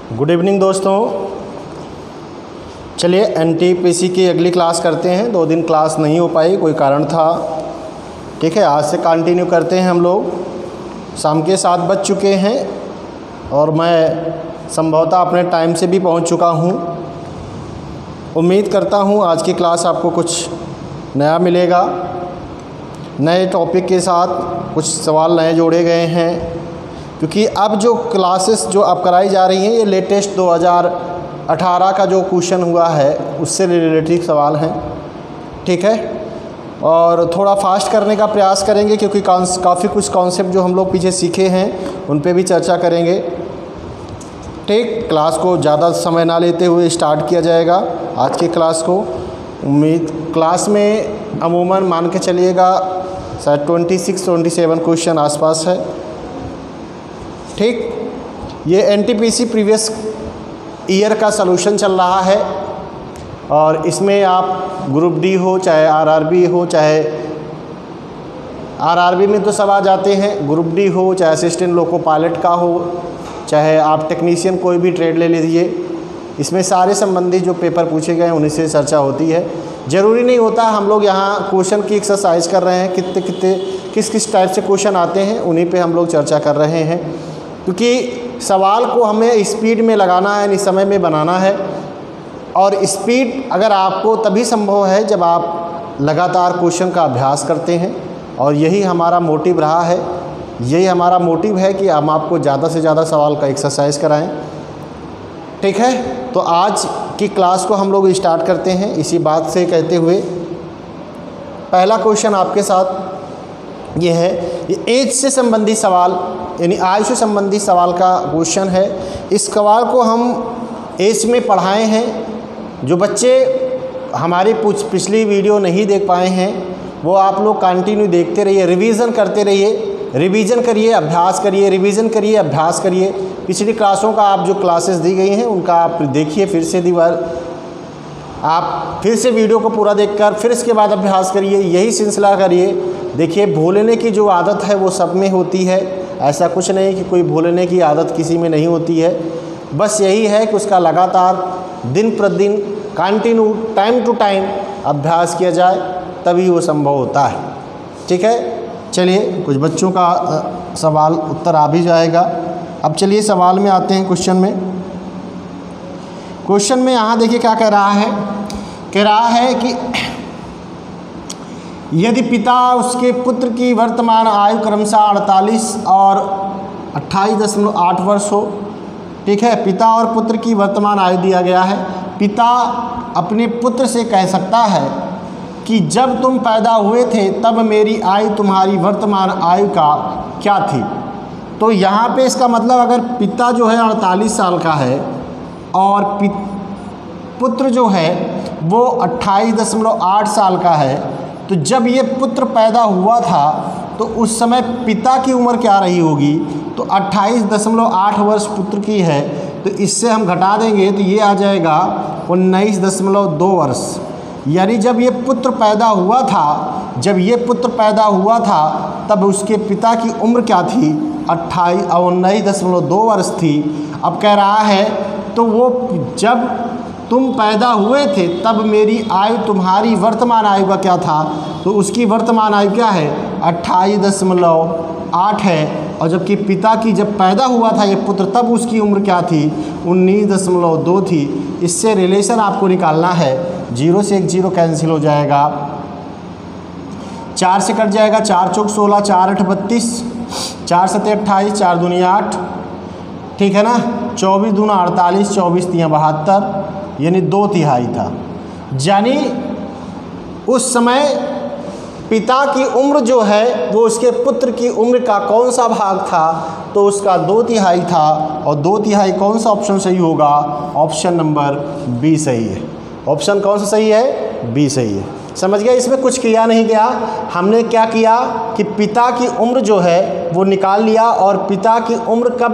Good evening दोस्तों। चलिए NTPC की अगली क्लास करते हैं। 2 दिन क्लास नहीं हो पाई, कोई कारण था। ठीक है, आज से कंटिन्यू करते हैं हम लोग। शाम के 7 बज चुके हैं और मैं संभवतः अपने टाइम से भी पहुंच चुका हूं। उम्मीद करता हूं आज की क्लास आपको कुछ नया मिलेगा। नए टॉपिक के साथ कुछ सवाल नए जोड़े गए हैं, क्योंकि अब जो क्लासेस जो अब कराई जा रही हैं ये लेटेस्ट 2018 का जो क्वेश्चन हुआ है उससे रिलेटेड सवाल हैं। ठीक है, और थोड़ा फास्ट करने का प्रयास करेंगे, क्योंकि काफ़ी कुछ कॉन्सेप्ट जो हम लोग पीछे सीखे हैं उन पे भी चर्चा करेंगे। ठीक, क्लास को ज़्यादा समय ना लेते हुए स्टार्ट किया जाएगा आज की क्लास को। उम्मीद क्लास में अमूमन मान के चलिएगा शायद 26-27 क्वेश्चन आसपास है। ठीक, ये एनटीपीसी प्रीवियस ईयर का सलूशन चल रहा है और इसमें आप ग्रुप डी हो चाहे आरआरबी हो, चाहे आरआरबी में तो सब आ जाते हैं, ग्रुप डी हो चाहे असिस्टेंट लोको पायलट का हो, चाहे आप टेक्नीशियन कोई भी ट्रेड ले लीजिए, इसमें सारे संबंधी जो पेपर पूछे गए हैं उन्हीं से चर्चा होती है। ज़रूरी नहीं होता हम लोग यहाँ क्वेश्चन की एक्सरसाइज कर रहे हैं, किस किस टाइप से क्वेश्चन आते हैं उन्हीं पे हम लोग चर्चा कर रहे हैं, क्योंकि सवाल को हमें स्पीड में लगाना है, यानी समय में बनाना है। और स्पीड अगर आपको तभी संभव है जब आप लगातार क्वेश्चन का अभ्यास करते हैं, और यही हमारा मोटिव रहा है, यही हमारा मोटिव है कि हम आपको ज़्यादा से ज़्यादा सवाल का एक्सरसाइज कराएं। ठीक है, तो आज की क्लास को हम लोग स्टार्ट करते हैं इसी बात से कहते हुए। पहला क्वेश्चन आपके साथ ये है, ये एज से संबंधित सवाल यानी आयु से संबंधित सवाल का क्वेश्चन है। इस सवाल को हम एज में पढ़ाए हैं। जो बच्चे हमारी पिछली वीडियो नहीं देख पाए हैं वो आप लोग कंटिन्यू देखते रहिए, रिवीजन करते रहिए, रिवीजन करिए, अभ्यास करिए, रिवीजन करिए, अभ्यास करिए। पिछली क्लासों का आप जो क्लासेस दी गई हैं उनका आप देखिए, फिर से आप फिर से वीडियो को पूरा देखकर फिर इसके बाद अभ्यास करिए, यही सिलसिला करिए। देखिए, भूलने की जो आदत है वो सब में होती है, ऐसा कुछ नहीं कि कोई भूलने की आदत किसी में नहीं होती है। बस यही है कि उसका लगातार दिन प्रतिदिन कंटिन्यू टाइम टू टाइम अभ्यास किया जाए, तभी वो संभव होता है। ठीक है, चलिए कुछ बच्चों का सवाल उत्तर आ भी जाएगा। अब चलिए सवाल में आते हैं। क्वेश्चन में यहाँ देखिए क्या कह रहा है कि यदि पिता उसके पुत्र की वर्तमान आयु क्रमशः 48 और 28.8 वर्ष हो। ठीक है, पिता और पुत्र की वर्तमान आयु दिया गया है। पिता अपने पुत्र से कह सकता है कि जब तुम पैदा हुए थे तब मेरी आयु तुम्हारी वर्तमान आयु का क्या थी। तो यहाँ पे इसका मतलब अगर पिता जो है 48 साल का है और पुत्र जो है वो 28.8 साल का है, तो जब ये पुत्र पैदा हुआ था तो उस समय पिता की उम्र क्या रही होगी। तो 28.8 वर्ष पुत्र की है, तो इससे हम घटा देंगे तो ये आ जाएगा 19.2 वर्ष। यानी जब ये पुत्र पैदा हुआ था तब उसके पिता की उम्र क्या थी, 19.2 वर्ष थी। अब कह रहा है तो वो जब तुम पैदा हुए थे तब मेरी आयु तुम्हारी वर्तमान आयु का क्या था, तो उसकी वर्तमान आयु क्या है, 28.8 है। और जबकि पिता की जब पैदा हुआ था ये पुत्र तब उसकी उम्र क्या थी, 19.2 थी। इससे रिलेशन आपको निकालना है। 0 से 1 0 कैंसिल हो जाएगा, 4 से कट जाएगा, 4 चौक 16, 4 8 32, 4 7 28, 4 दूनी 8। ठीक है ना, 24 दूना 48, 24 तियाँ 72, यानी 2/3 था। यानी उस समय पिता की उम्र जो है वो उसके पुत्र की उम्र का कौन सा भाग था, तो उसका 2/3 था। और 2/3 कौन सा ऑप्शन सही होगा, ऑप्शन नंबर बी सही है। ऑप्शन कौन सा सही है, बी सही है। समझ गया, इसमें कुछ किया नहीं गया। हमने क्या किया कि पिता की उम्र जो है वो निकाल लिया, और पिता की उम्र कब,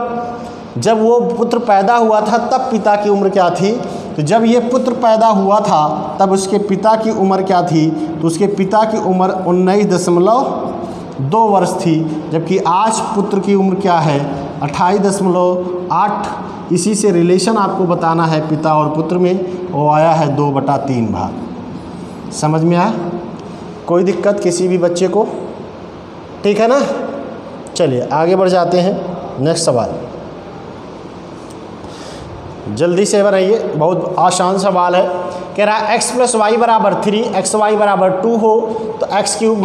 जब वो पुत्र पैदा हुआ था तब पिता की उम्र क्या थी। तो जब ये पुत्र पैदा हुआ था तब उसके पिता की उम्र क्या थी, तो उसके पिता की उम्र 19.2 वर्ष थी। जबकि आज पुत्र की उम्र क्या है, 28.8। इसी से रिलेशन आपको बताना है पिता और पुत्र में, वो आया है 2/3 भाग। समझ में आया? कोई दिक्कत किसी भी बच्चे को? ठीक है ना? चलिए आगे बढ़ जाते हैं। नेक्स्ट सवाल जल्दी से बनाइए, बहुत आसान सवाल है। कह रहा है x + y = 3, xy = 2 हो तो x³ -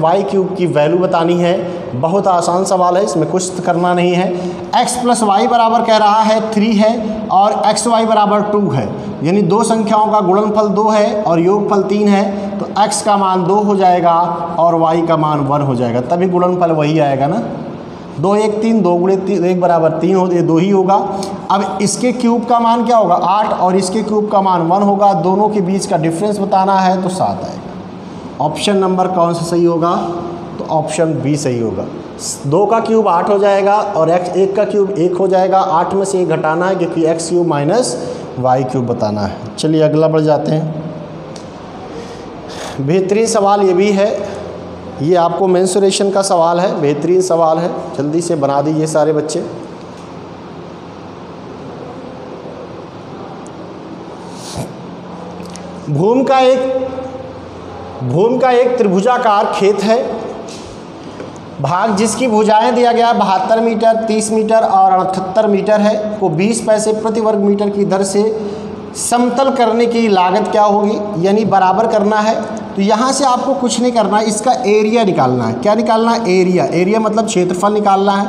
y³ की वैल्यू बतानी है। बहुत आसान सवाल है, इसमें कुछ करना नहीं है। x + y बराबर कह रहा है 3 है और xy = 2 है, यानी दो संख्याओं का गुणनफल 2 है और योगफल 3 है, तो x का मान 2 हो जाएगा और y का मान 1 हो जाएगा, तभी गुणनफल वही आएगा ना। 2 1 3, 2 × 1 = 3 हो, ये 2 ही होगा। अब इसके क्यूब का मान क्या होगा? 8 और इसके क्यूब का मान 1 होगा। दोनों के बीच का डिफरेंस बताना है तो 7 आएगा। ऑप्शन नंबर कौन सा सही होगा? तो ऑप्शन बी सही होगा। 2 का क्यूब 8 हो जाएगा और एक का क्यूब 1 हो जाएगा। 8 में से 1 घटाना है क्योंकि x³ - y³ बताना है। चलिए अगला बढ़ जाते हैं। बेहतरीन सवाल ये भी है, ये आपको मेंसुरेशन का सवाल है, बेहतरीन सवाल है, जल्दी से बना दीजिए सारे बच्चे। भूमि का एक त्रिभुजाकार खेत है, भाग जिसकी भुजाएं दिया गया 72 मीटर, 30 मीटर और 78 मीटर है, को 20 पैसे प्रति वर्ग मीटर की दर से समतल करने की लागत क्या होगी, यानी बराबर करना है। तो यहाँ से आपको कुछ नहीं करना है, इसका एरिया निकालना है। क्या निकालना है? एरिया मतलब क्षेत्रफल निकालना है।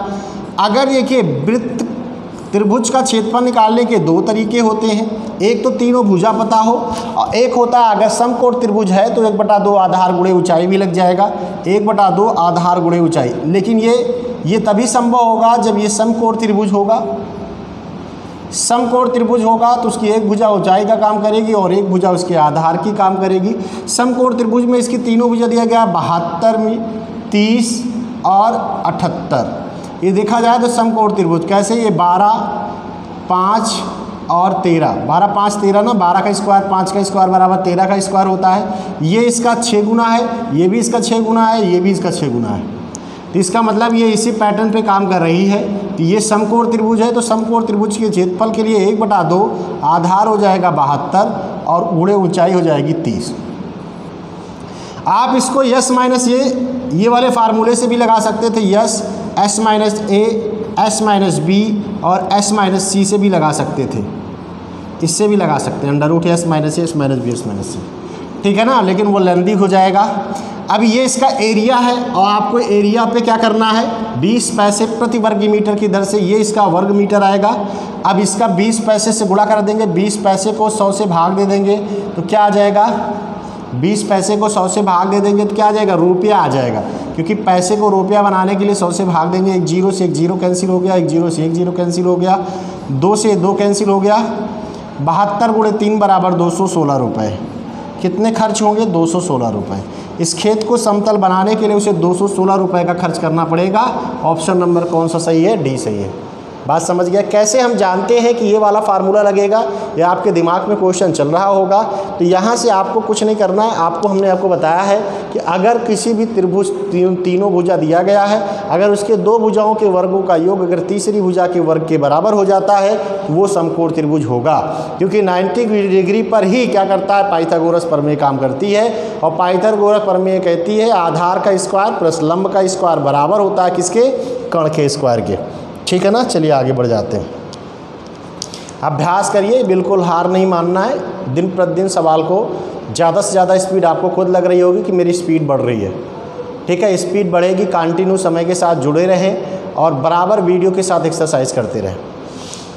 अगर देखिए वृत्त त्रिभुज का क्षेत्रफल निकालने के 2 तरीके होते हैं, एक तो तीनों भुजा पता हो और एक होता है अगर समकोण त्रिभुज है तो 1/2 आधार गुणे ऊंचाई भी लग जाएगा, 1/2 आधार गुणे ऊंचाई। लेकिन ये तभी संभव होगा जब ये समकोण त्रिभुज होगा। समकोण त्रिभुज होगा तो उसकी एक भुजा ऊंचाई का काम करेगी और एक भुजा उसके आधार की काम करेगी। समकोण त्रिभुज में इसकी तीनों भुजा दिया गया 72, 30 और 78। ये देखा जाए तो समकोण त्रिभुज कैसे, ये 12, 5 और 13, 12 5 13 ना, 12 का स्क्वायर 5 का स्क्वायर बराबर 13 का स्क्वायर होता है। ये इसका 6 गुना है, ये भी इसका 6 गुना है, ये भी इसका 6 गुना है। तो इसका मतलब ये इसी पैटर्न पे काम कर रही है। तो ये समकोण त्रिभुज है, तो समकोण त्रिभुज के क्षेत्रफल के लिए 1/2 आधार हो जाएगा 72 और गुणे ऊंचाई हो जाएगी 30। आप इसको यस माइनस ये वाले फार्मूले से भी लगा सकते थे, yes s minus a, s minus B और s माइनस सी से भी लगा सकते थे, इससे भी लगा सकते हैं √ s minus a, s minus b, s minus c, ठीक है ना, लेकिन वो लेंदी हो जाएगा। अब ये इसका एरिया है और आपको एरिया पे क्या करना है, 20 पैसे प्रति वर्ग मीटर की दर से ये इसका वर्ग मीटर आएगा। अब इसका 20 पैसे से गुणा कर देंगे, 20 पैसे को 100 से भाग दे देंगे तो क्या आ जाएगा, 20 पैसे को 100 से भाग दे देंगे तो क्या आ जाएगा, रुपया आ जाएगा। क्योंकि पैसे को रुपया बनाने के लिए 100 से भाग देंगे, एक जीरो से एक जीरो कैंसिल हो गया, एक जीरो से एक जीरो कैंसिल हो गया, 2 से 2 कैंसिल हो गया, 72 × 3 = 216 रुपये। कितने खर्च होंगे, 216 रुपये। इस खेत को समतल बनाने के लिए उसे 216 रुपये का खर्च करना पड़ेगा। ऑप्शन नंबर कौन सा सही है, डी सही है। बात समझ गया? कैसे हम जानते हैं कि ये वाला फार्मूला लगेगा, या आपके दिमाग में क्वेश्चन चल रहा होगा तो यहाँ से आपको कुछ नहीं करना है। हमने आपको बताया है कि अगर किसी भी त्रिभुज तीनों भुजा दिया गया है, अगर उसके 2 भुजाओं के वर्गों का योग अगर तीसरी भुजा के वर्ग के बराबर हो जाता है तो वो समकोण त्रिभुज होगा। क्योंकि 90 डिग्री पर ही क्या करता है, पाइथागोरस प्रमेय काम करती है। और पाइथागोरस प्रमेय कहती है आधार का स्क्वायर प्लस लंब का स्क्वायर बराबर होता है किसके, कर्ण के स्क्वायर के। ठीक है ना, चलिए आगे बढ़ जाते हैं। अभ्यास करिए, बिल्कुल हार नहीं मानना है। दिन प्रतिदिन सवाल को ज़्यादा से ज़्यादा स्पीड आपको खुद लग रही होगी कि मेरी स्पीड बढ़ रही है। ठीक है, स्पीड बढ़ेगी, कंटिन्यू समय के साथ जुड़े रहें और बराबर वीडियो के साथ एक्सरसाइज करते रहें।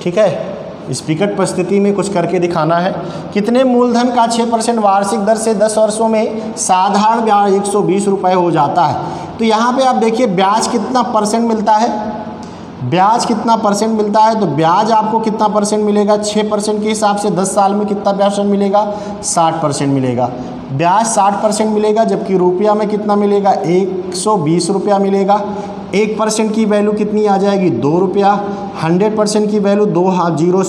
ठीक है, इस विकट परिस्थिति में कुछ करके दिखाना है। कितने मूलधन का 6% वार्षिक दर से 10 वर्षों में साधारण ब्याज 120 रुपये हो जाता है। तो यहाँ पे आप देखिए ब्याज कितना परसेंट मिलता है, ब्याज कितना परसेंट मिलता है। तो ब्याज आपको कितना परसेंट मिलेगा, 6% के हिसाब से 10 साल में कितना परसेंट मिलेगा, 60% मिलेगा। ब्याज 60% मिलेगा, जबकि रुपया में कितना मिलेगा, 120 रुपया मिलेगा। 1% की वैल्यू कितनी आ जाएगी, 2 रुपया। 100% की वैल्यू 2 जीरो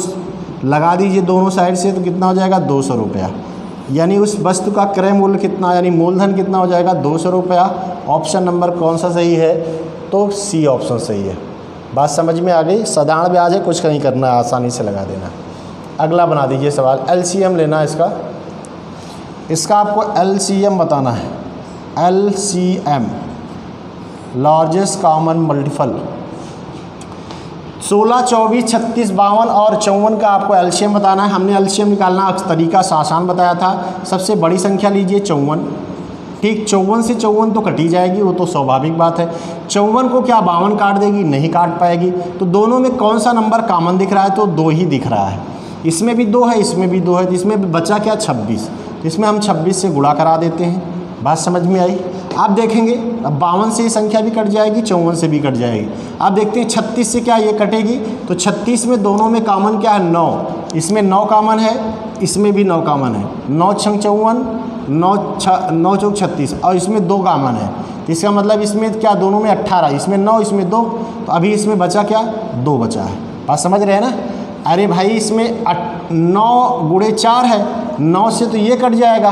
लगा दीजिए दोनों साइड से तो कितना हो जाएगा, 200 रुपया। यानी उस वस्तु का क्रय मूल्य कितना, यानी मूलधन कितना हो जाएगा, 200 रुपया। ऑप्शन नंबर कौन सा सही है, तो सी ऑप्शन सही है। बात समझ में आ गई? साधारण ब्याज है, कुछ नहीं करना, आसानी से लगा देना। अगला बना दीजिए सवाल, एलसीएम लेना इसका आपको एलसीएम बताना है। एलसीएम लार्जेस्ट कॉमन मल्टीपल 16, 24, 36, 52 और 54 का आपको एलसीएम बताना है। हमने एलसीएम निकालना तरीका आसान बताया था। सबसे बड़ी संख्या लीजिए 54, ठीक। 54 से 54 तो कटी जाएगी, वो तो स्वाभाविक बात है। 54 को क्या 52 काट देगी? नहीं काट पाएगी। तो दोनों में कौन सा नंबर कॉमन दिख रहा है? तो 2 ही दिख रहा है। इसमें भी 2 है, इसमें भी 2 है, इसमें बचा क्या? 26। तो इसमें हम 26 से गुणा करा देते हैं। बात समझ में आई? आप देखेंगे अब 52 से ये संख्या भी कट जाएगी, 54 से भी कट जाएगी। आप देखते हैं 36 से क्या ये कटेगी? तो 36 में दोनों में कॉमन क्या है? 9। इसमें 9 कॉमन है, इसमें भी 9 कॉमन है। 9 छंग 54, 9 चौक 36 और इसमें 2 कॉमन है। इसका मतलब इसमें क्या? दोनों में 18, इसमें 9, इसमें 2। तो अभी इसमें बचा क्या? 2 बचा है। बात समझ रहे हैं ना? अरे भाई इसमें 9 गुणे 4 है, 9 से तो ये कट जाएगा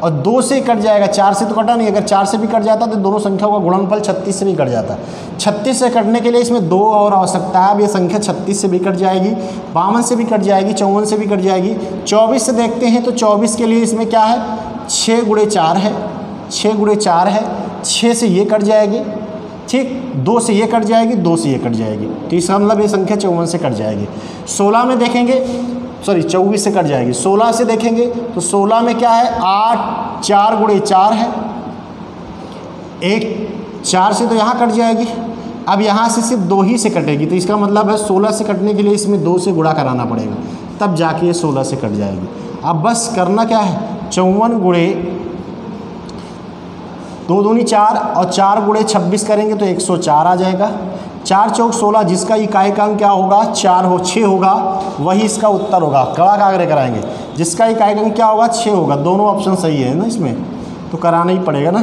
और 2 से कट जाएगा, 4 से तो कटा नहीं। अगर 4 से भी कट जाता तो दोनों संख्याओं का गुणनफल 36 से भी कट जाता। 36 से कटने के लिए इसमें 2 और आवश्यकता है। अब ये संख्या 36 से भी कट जाएगी, 52 से भी कट जाएगी, 54 से भी कट जाएगी। 24 से देखते हैं तो 24 के लिए इसमें क्या है? 6 गुणे 4 है, 6 गुणे 4 है। 6 से ये कट जाएगी, ठीक। 2 से ये कट जाएगी, 2 से ये कट जाएगी। तो इसका मतलब ये संख्या 54 से कट जाएगी। 16 में देखेंगे, सॉरी 24 से कट जाएगी। 16 से देखेंगे तो 16 में क्या है? 8, 4 गुणे 4 है। 4 से तो यहाँ कट जाएगी। अब यहाँ से सिर्फ 2 ही से कटेगी। तो इसका मतलब है 16 से कटने के लिए इसमें 2 से गुणा कराना पड़ेगा, तब जाके ये 16 से कट जाएगी। अब बस करना क्या है? 54 गुणे 2 दूनी 4 और 4 गुणे 26 करेंगे तो 104 आ जाएगा। 4 चौक 16, जिसका इकाई का अंक क्या होगा? 6 होगा, वही इसका उत्तर होगा। कड़ा कागरे कराएंगे, जिसका इकाई का अंक क्या होगा? 6 होगा। दोनों ऑप्शन सही है ना, इसमें तो कराना ही पड़ेगा ना।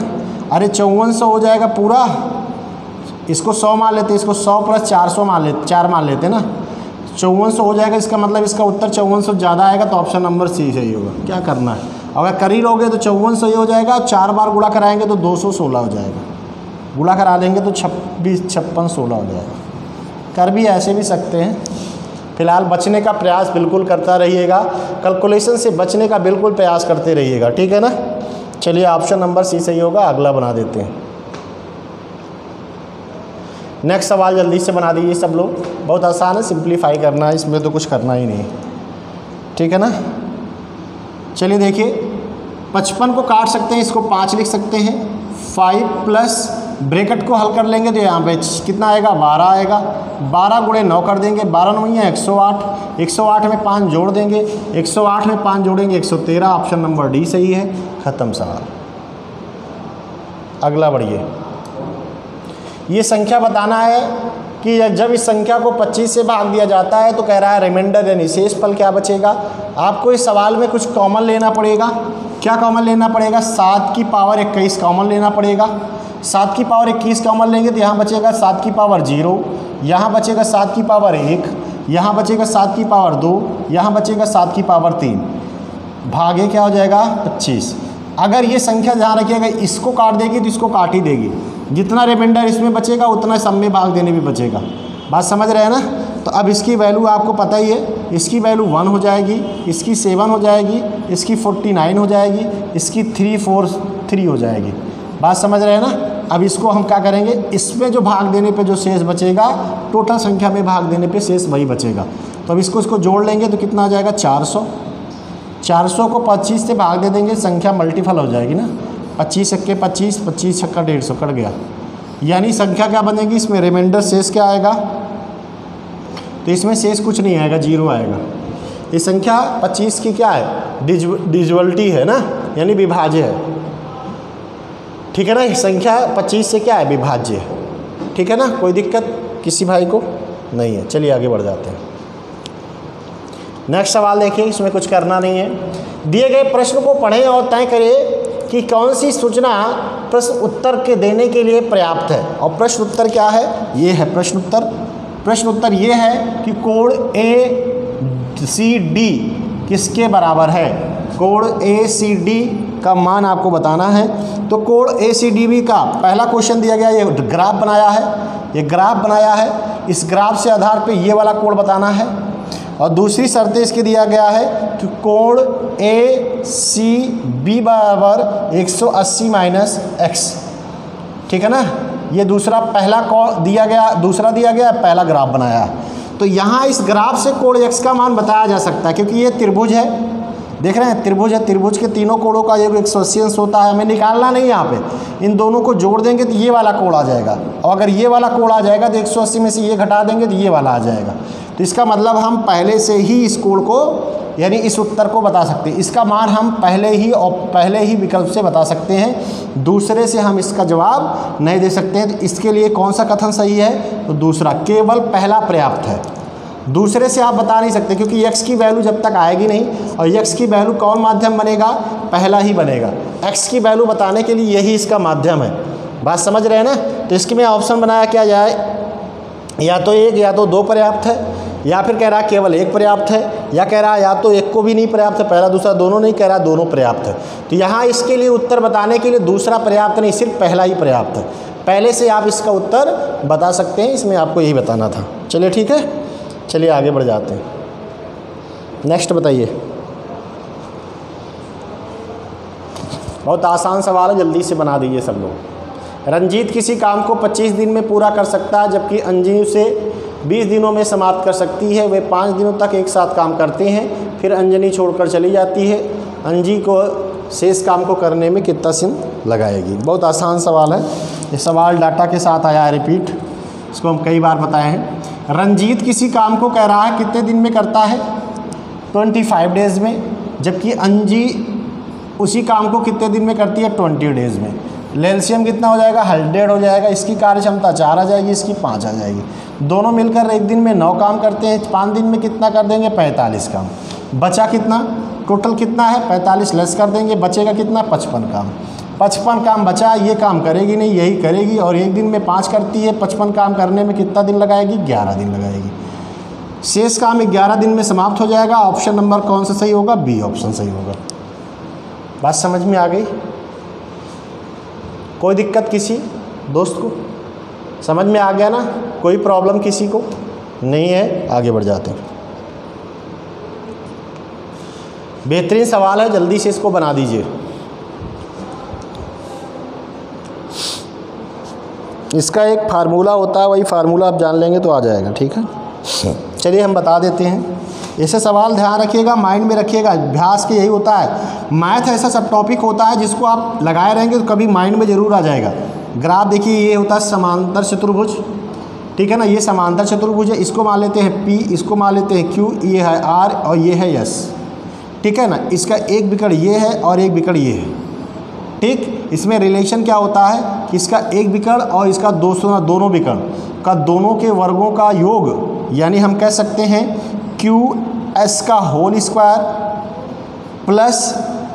अरे 5400 हो जाएगा पूरा। इसको 100 मान लेते, इसको 100 + 400 मान लेते, 4 मान लेते ना। 5400 हो जाएगा। इसका मतलब इसका उत्तर 5400 ज़्यादा आएगा, तो ऑप्शन नंबर सी सही होगा। क्या करना है? अगर कर ही लोगे तो 5400 ही हो जाएगा। 4 बार गुणा कराएंगे तो 216 हो जाएगा। गुणा करा लेंगे तो 26, 56, 16 हो जाएगा। कर भी ऐसे भी सकते हैं। फिलहाल बचने का प्रयास बिल्कुल करता रहिएगा, कैलकुलेशन से बचने का बिल्कुल प्रयास करते रहिएगा, ठीक है ना। चलिए ऑप्शन नंबर सी सही होगा। अगला बना देते हैं। नेक्स्ट सवाल जल्दी से बना दीजिए सब लोग। बहुत आसान है, सिंप्लीफाई करना है, इसमें तो कुछ करना ही नहीं, ठीक है ना। चलिए देखिए, 55 को काट सकते हैं, इसको 5 लिख सकते हैं। 5 प्लस ब्रैकेट को हल कर लेंगे तो यहाँ पे कितना आएगा? 12 आएगा। 12 गुणे 9 कर देंगे, 12 9 है 108। 108 में 5 जोड़ देंगे, 108 में 5 जोड़ेंगे 113। ऑप्शन नंबर डी सही है। ख़त्म सवाल। अगला बढ़िए। ये संख्या बताना है कि जब इस संख्या को 25 से भाग दिया जाता है तो कह रहा है रिमाइंडर यानी शेष फल क्या बचेगा। आपको इस सवाल में कुछ कॉमन लेना पड़ेगा। क्या कॉमन लेना पड़ेगा? 7 की पावर 21 कॉमन लेना पड़ेगा। 7 की पावर 21 कॉमन लेंगे तो यहाँ बचेगा 7 की पावर 0, यहाँ बचेगा 7 की पावर 1, यहाँ बचेगा 7 की पावर 2, यहाँ बचेगा 7 की पावर 3। भागे क्या हो जाएगा? 25। अगर ये संख्या जहाँ रखिएगा इसको काट देगी तो इसको काट ही देगी। जितना रिमाइंडर इसमें बचेगा उतना सब में भाग देने में बचेगा। बात समझ रहे हैं ना। तो अब इसकी वैल्यू आपको पता ही है, इसकी वैल्यू 1 हो जाएगी, इसकी 7 हो जाएगी, इसकी 49 हो जाएगी, इसकी 343 हो जाएगी। बात समझ रहे हैं ना। अब इसको हम क्या करेंगे? इसमें जो भाग देने पे जो शेष बचेगा, टोटल संख्या में भाग देने पे शेष वही बचेगा। तो अब इसको जोड़ लेंगे तो कितना आ जाएगा? 400। 400 को 25 से भाग दे देंगे, संख्या मल्टीपल हो जाएगी ना। 25 × 25, 25 × 150 कट गया। यानी संख्या क्या बनेगी? इसमें रिमाइंडर शेष क्या आएगा? तो इसमें शेष कुछ नहीं आएगा, 0 आएगा। ये संख्या 25 की क्या है? डिविजिबिलिटी है ना, यानी विभाज्य है, ठीक है ना। संख्या 25 से क्या है? विभाज्य है, ठीक है ना। कोई दिक्कत किसी भाई को नहीं है। चलिए आगे बढ़ जाते हैं। नेक्स्ट सवाल देखिए, इसमें कुछ करना नहीं है। दिए गए प्रश्न को पढ़ें और तय करें कि कौन सी सूचना प्रश्न उत्तर के देने के लिए पर्याप्त है। और प्रश्न उत्तर क्या है? ये है प्रश्न उत्तर। प्रश्न उत्तर ये है कि कोण ACD किसके बराबर है? कोण ACD का मान आपको बताना है। तो कोण ACDB का पहला क्वेश्चन दिया गया, ये ग्राफ बनाया है, ये ग्राफ बनाया है, इस ग्राफ से आधार पे ये वाला कोण बताना है। और दूसरी शर्त इसके दिया गया है कि कोण ACB बराबर 180 माइनस x, ठीक है ना। ये दूसरा पहला कोण दिया गया, दूसरा दिया गया, पहला ग्राफ बनाया है। तो यहाँ इस ग्राफ से कोण x का मान बताया जा सकता है, क्योंकि ये त्रिभुज है, देख रहे हैं त्रिभुज है, त्रिभुज के तीनों कोणों का योग 180 अंश होता है। हमें निकालना नहीं, यहाँ पे इन दोनों को जोड़ देंगे तो ये वाला कोण आ जाएगा, और अगर ये वाला कोण आ जाएगा तो 180 में से ये घटा देंगे तो ये वाला आ जाएगा। तो इसका मतलब हम पहले से ही इस कोण को, यानी इस उत्तर को बता सकते हैं। इसका मान हम पहले ही विकल्प से बता सकते हैं, दूसरे से हम इसका जवाब नहीं दे सकते हैं। तो इसके लिए कौन सा कथन सही है, तो दूसरा, केवल पहला पर्याप्त है, दूसरे से आप बता नहीं सकते, क्योंकि x की वैल्यू जब तक आएगी नहीं, और x की वैल्यू कौन माध्यम बनेगा, पहला ही बनेगा। x की वैल्यू बताने के लिए यही इसका माध्यम है, बात समझ रहे हैं ना। तो इसके में ऑप्शन बनाया क्या जाए, या तो एक या तो दो पर्याप्त है, या फिर कह रहा है केवल एक पर्याप्त है, या कह रहा है या तो एक को भी नहीं पर्याप्त है, पहला दूसरा दोनों नहीं, कह रहा दोनों पर्याप्त है। तो यहाँ इसके लिए उत्तर बताने के लिए दूसरा पर्याप्त नहीं, सिर्फ पहला ही पर्याप्त है। पहले से आप इसका उत्तर बता सकते हैं, इसमें आपको यही बताना था। चलिए ठीक है, चलिए आगे बढ़ जाते हैं। नेक्स्ट बताइए, बहुत आसान सवाल है, जल्दी से बना दीजिए सब लोग। रंजीत किसी काम को 25 दिन में पूरा कर सकता है, जबकि अंजनी उसे 20 दिनों में समाप्त कर सकती है। वे 5 दिनों तक एक साथ काम करते हैं, फिर अंजनी छोड़कर चली जाती है। अंजी को शेष काम को करने में कितना समय लगाएगी। बहुत आसान सवाल है, ये सवाल डाटा के साथ आया है, रिपीट, इसको हम कई बार बताए हैं। रंजीत किसी काम को कह रहा है कितने दिन में करता है, 25 डेज़ में, जबकि अंजी उसी काम को कितने दिन में करती है, 20 डेज़ में। एलसीएम कितना हो जाएगा, 100 हो जाएगा। इसकी कार्य क्षमता 4 आ जाएगी, इसकी 5 आ जाएगी। दोनों मिलकर एक दिन में 9 काम करते हैं, 5 दिन में कितना कर देंगे, 45 काम। बचा कितना, टोटल कितना है, 45 लेस कर देंगे, बचेगा कितना, 55 काम। 55 काम बचा, ये काम करेगी नहीं, यही करेगी, और एक दिन में 5 करती है। 55 काम करने में कितना दिन लगाएगी, 11 दिन लगाएगी। शेष काम 11 दिन में समाप्त हो जाएगा। ऑप्शन नंबर कौन सा सही होगा, बी ऑप्शन सही होगा। बात समझ में आ गई, कोई दिक्कत किसी दोस्त को, समझ में आ गया ना, कोई प्रॉब्लम किसी को नहीं है। आगे बढ़ जाते हैं। बेहतरीन सवाल है, जल्दी से इसको बना दीजिए। इसका एक फार्मूला होता है, वही फार्मूला आप जान लेंगे तो आ जाएगा, ठीक है। चलिए हम बता देते हैं। ऐसे सवाल ध्यान रखिएगा, माइंड में रखिएगा, अभ्यास के यही होता है। मैथ ऐसा सब टॉपिक होता है जिसको आप लगाए रहेंगे तो कभी माइंड में ज़रूर आ जाएगा। ग्राफ देखिए, ये होता है समांतर चतुर्भुज, ठीक है ना, ये समांतर चतुर्भुज है। इसको मान लेते हैं P, इसको मान लेते हैं Q, ये है R और ये है S, ठीक है ना। इसका एक विकर्ण ये है और एक विकर्ण ये है, ठीक। इसमें रिलेशन क्या होता है कि इसका एक विकर्ण और इसका दोनों विकर्ण का दोनों के वर्गों का योग, यानी हम कह सकते हैं QS का होल स्क्वायर प्लस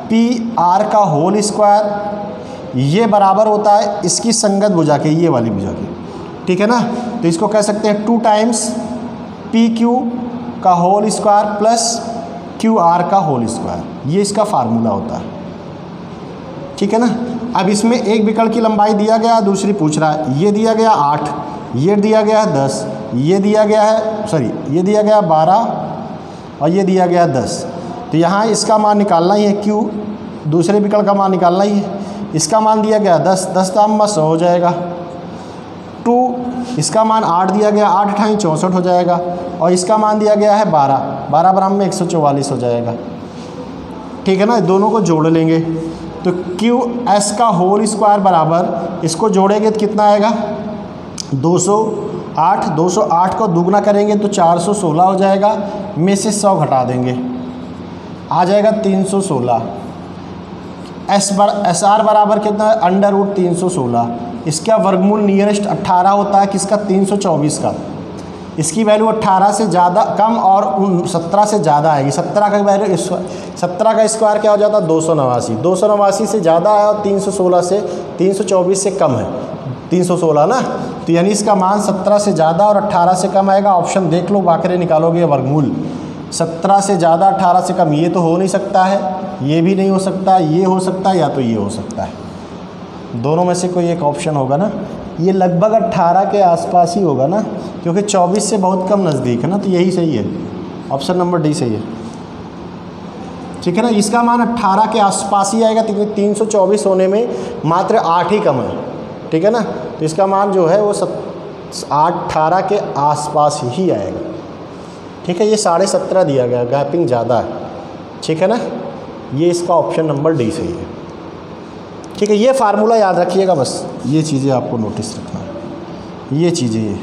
PR का होल स्क्वायर, ये बराबर होता है इसकी संगत भुजा के, ये वाली भुजा के, ठीक है ना। तो इसको कह सकते हैं 2 टाइम्स PQ का होल स्क्वायर प्लस QR का होल स्क्वायर, ये इसका फार्मूला होता है, ठीक है ना। अब इसमें एक विकर्ण की लंबाई दिया गया, दूसरी पूछ रहा है, ये दिया गया 8, ये दिया गया है 10, ये दिया गया है ये दिया गया 12 और ये दिया गया 10। तो यहाँ इसका मान निकालना ही है, Q दूसरे विकर्ण का मान निकालना ही है। इसका मान दिया गया 10, 10 दाम में 100 हो जाएगा। 2 इसका मान 8 दिया गया, 8 × 64 हो जाएगा, और इसका मान दिया गया है 12, 12 बराबर में 144 हो जाएगा, ठीक है ना। दोनों को जोड़ लेंगे तो QS का होल स्क्वायर बराबर, इसको जोड़ेंगे तो कितना आएगा, 208, 208 को दुगना करेंगे तो 416 हो जाएगा, में से 100 घटा देंगे, आ जाएगा 316। SR बराबर कितना है, √316। इसका वर्गमूल नियरेस्ट 18 होता है, किसका, 324 का। इसकी वैल्यू 18 से ज़्यादा कम और 17 से ज़्यादा आएगी। 17 का वैल्यू 17 का स्क्वायर क्या हो जाता है, 289। 289 से ज़्यादा है और 316 से 324 से कम है, 316 ना। तो यानी इसका मान 17 से ज़्यादा और 18 से कम आएगा। ऑप्शन देख लो, बाकरे निकालोगे वर्गमूल, 17 से ज़्यादा 18 से कम, ये तो हो नहीं सकता है। ये भी नहीं हो सकता, ये हो सकता है, या तो ये हो सकता है। दोनों में से कोई एक ऑप्शन होगा ना। ये लगभग 18 के आसपास ही होगा ना, क्योंकि 24 से बहुत कम नज़दीक है ना, तो यही सही है। ऑप्शन नंबर डी सही है, ठीक है ना। इसका मान 18 के आसपास ही आएगा, 324 होने में मात्र 8 ही कम है, ठीक है ना। तो इसका मान जो है वो 18 के आसपास ही आएगा, ठीक है। ये 17.5 दिया गया, गैपिंग ज़्यादा है, ठीक है ना। ये इसका ऑप्शन नंबर डी सही है, ठीक है। ये फार्मूला याद रखिएगा, बस ये चीज़ें आपको नोटिस रखना है। ये चीज़ें ये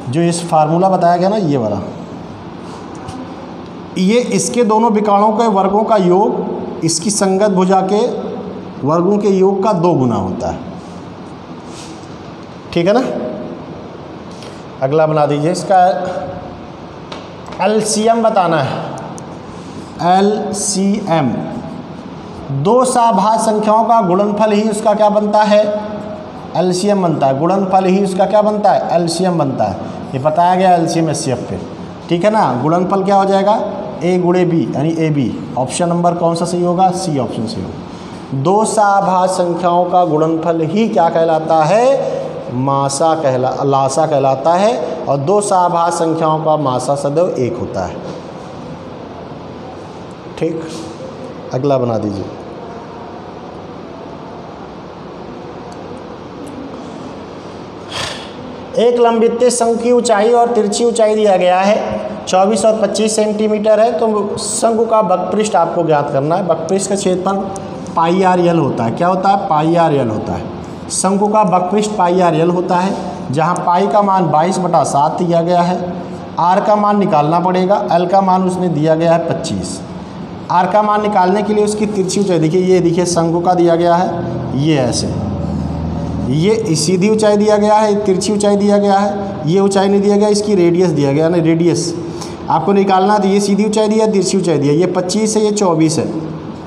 जो इस फार्मूला बताया गया ना, ये वाला, ये इसके दोनों विकर्णों के वर्गों का योग इसकी संगत भुजा के वर्गों के योग का 2 गुना होता है, ठीक है ना। अगला बना दीजिए, इसका एलसीएम बताना है। एलसीएम, 2 सभाज्य संख्याओं का गुणनफल ही उसका क्या बनता है? एलसीएम बनता है। गुणनफल ही उसका क्या बनता है? एलसीएम बनता है। ये बताया गया एलसीएम एचसीएफ पे, ठीक है ना। गुणनफल क्या हो जाएगा? ए गुणे बी, यानी ए बी। ऑप्शन नंबर कौन सा सही होगा? सी ऑप्शन सही होगा। 2 सभाज्य संख्याओं का गुणनफल ही क्या कहलाता है? लासा कहलाता है। और 2 सभाज्य संख्याओं का मासा सदैव 1 होता है, ठीक। अगला बना दीजिए, एक लंबवृत्तीय शंकु की ऊंचाई और तिरछी ऊंचाई दिया गया है, 24 और 25 सेंटीमीटर है। तो शंकु का वक्रपृष्ठ आपको ज्ञात करना है। वक्रपृष्ठ का क्षेत्रफल पाई आर एल होता है। क्या होता है? पाई आर एल होता है। शंकु का वक्रपृष्ठ पाई आर एल होता है, जहाँ पाई का मान 22/7 दिया गया है। आर का मान निकालना पड़ेगा, एल का मान उसने दिया गया है 25। आर का मान निकालने के लिए उसकी तिरछी ऊंचाई देखिए, ये देखिए शंकु का दिया गया है, ये ऐसे, ये सीधी ऊंचाई दिया गया है, तिरछी ऊंचाई दिया गया है, ये ऊंचाई नहीं दिया गया, इसकी रेडियस दिया गया ना, रेडियस आपको निकालना। तो ये सीधी ऊंचाई दिया, तिरछी ऊंचाई दिया, ये 25 है, ये 24 है,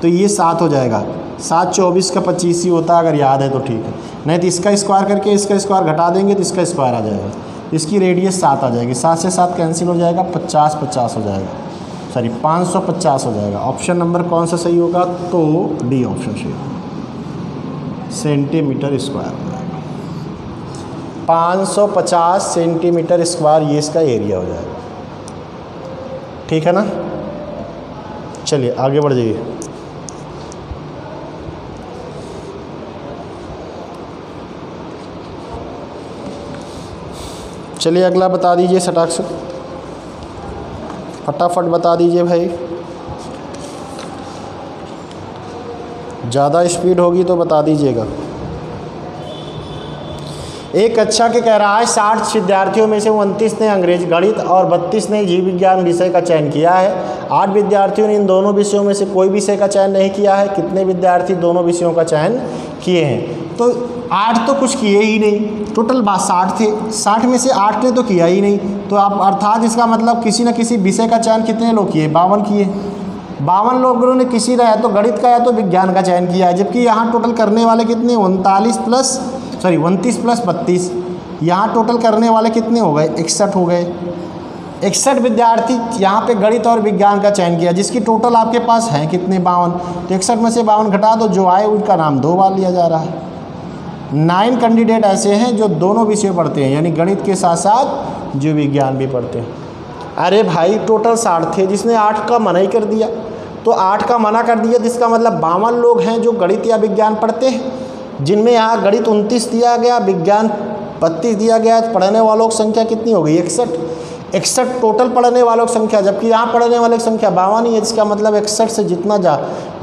तो ये 7 हो जाएगा। 7 24 का 25 ही होता है, अगर याद है तो ठीक है, नहीं तो इसका स्क्वायर करके इसका स्क्वायर घटा देंगे तो इसका स्क्वायर आ जाएगा। इसकी रेडियस 7 आ जाएगी, 7 से 7 कैंसिल हो जाएगा, 50 हो जाएगा, सॉरी 550 हो जाएगा। ऑप्शन नंबर कौन सा सही होगा? तो डी ऑप्शन सही होगा, सेंटीमीटर स्क्वायर हो जाएगा। 550 सेंटीमीटर स्क्वायर ये इसका एरिया हो जाएगा, ठीक है ना। चलिए आगे बढ़ जाइए। चलिए अगला बता दीजिए, सटाक से फटाफट बता दीजिए भाई, ज़्यादा स्पीड होगी तो बता दीजिएगा। एक कक्षा के कह रहा है 60 विद्यार्थियों में से 29 ने अंग्रेजी गणित और 32 ने जीव विज्ञान विषय का चयन किया है। 8 विद्यार्थियों ने इन दोनों विषयों में से कोई विषय का चयन नहीं किया है। कितने विद्यार्थी दोनों विषयों का चयन किए हैं? तो 8 तो कुछ किए ही नहीं, टोटल 60 थे, 60 में से 8 ने तो किया ही नहीं। तो आप अर्थात इसका मतलब किसी न किसी विषय का चयन कितने लोग किए? 52 किए। 52 लोगों ने किसी या तो गणित का या तो विज्ञान का चयन किया है, जबकि यहाँ टोटल करने वाले कितने? 29 प्लस 32, यहाँ टोटल करने वाले कितने हो गए? 61 हो गए। 61 विद्यार्थी यहाँ पे गणित और विज्ञान का चयन किया, जिसकी टोटल आपके पास है कितने? 52। तो 61 में से 52 घटा दो, जो आए उनका नाम 2 बार लिया जा रहा है। 9 कैंडिडेट ऐसे हैं जो दोनों विषय पढ़ते हैं, यानी गणित के साथ साथ जीव विज्ञान भी पढ़ते हैं। अरे भाई टोटल 60 थे, जिसने 8 का मना ही कर दिया, तो 8 का मना कर दिया, जिसका मतलब 52 लोग हैं जो गणित या विज्ञान पढ़ते हैं, जिनमें यहाँ गणित 29 दिया गया, विज्ञान 32 दिया गया। पढ़ने वालों की संख्या कितनी हो गई? 61 टोटल पढ़ने वालों की संख्या, जबकि यहाँ पढ़ने वालों की संख्या 52 ही है, जिसका मतलब 61 से जितना